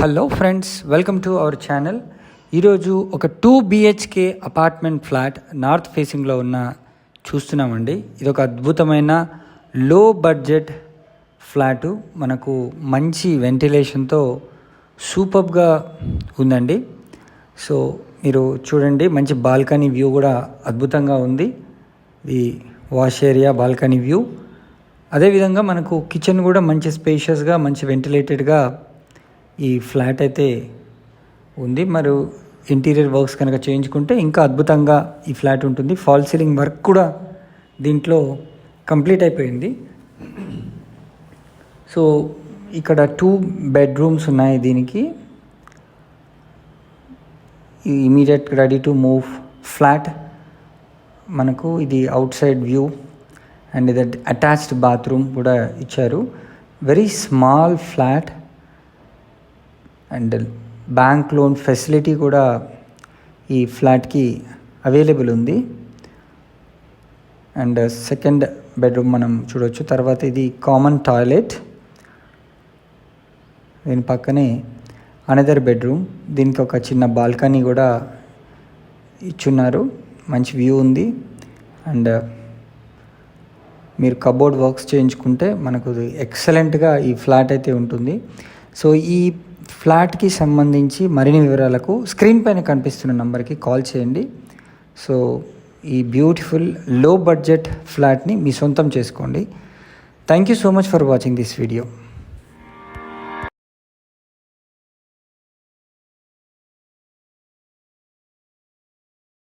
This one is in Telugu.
Hello friends, welcome to our channel. ఈరోజు ఒక 2 BHK అపార్ట్మెంట్ ఫ్లాట్ నార్త్ ఫేసింగ్లో చూస్తున్నామండి. ఇది ఒక అద్భుతమైన లో బడ్జెట్ ఫ్లాటు. మనకు మంచి వెంటిలేషన్తో సూపర్గా ఉందండి. సో మీరు చూడండి, మంచి బాల్కనీ వ్యూ కూడా అద్భుతంగా ఉంది. ఇది వాష్ ఏరియా, బాల్కనీ వ్యూ. అదేవిధంగా మనకు కిచెన్ కూడా మంచి స్పేషియస్గా, మంచి వెంటిలేటెడ్గా ఈ ఫ్లాట్ అయితే ఉంది. మరి ఇంటీరియర్ వర్క్స్ కనుక చేయించుకుంటే ఇంకా అద్భుతంగా ఈ ఫ్లాట్ ఉంటుంది. ఫాల్ సీలింగ్ వర్క్ కూడా దీంట్లో కంప్లీట్ అయిపోయింది. సో ఇక్కడ 2 బెడ్రూమ్స్ ఉన్నాయి దీనికి. Immediate ready to move flat. మనకు ఇది అవుట్ సైడ్ వ్యూ అండ్ ఇది అటాచ్డ్ బాత్రూమ్ కూడా ఇచ్చారు. Very small flat and bank loan facility కూడా ఈ ఫ్లాట్కి అవైలబుల్ ఉంది. అండ్ సెకండ్ బెడ్రూమ్ మనం చూడవచ్చు. తర్వాత ఇది కామన్ టాయిలెట్, దీని పక్కనే అనదర్ బెడ్రూమ్. దీనికి ఒక చిన్న బాల్కనీ కూడా ఇచ్చున్నారు. మంచి వ్యూ ఉంది. అండ్ మీరు కబోర్డ్ వర్క్స్ చేయించుకుంటే మనకు ఎక్సలెంట్గా ఈ ఫ్లాట్ అయితే ఉంటుంది. సో ఈ ఫ్లాట్కి సంబంధించి మరిన్ని వివరాలకు స్క్రీన్ పైన కనిపిస్తున్న నంబర్కి కాల్ చేయండి. సో ఈ బ్యూటిఫుల్ లో బడ్జెట్ ఫ్లాట్ని మీ సొంతం చేసుకోండి. Thank you so much for watching this video.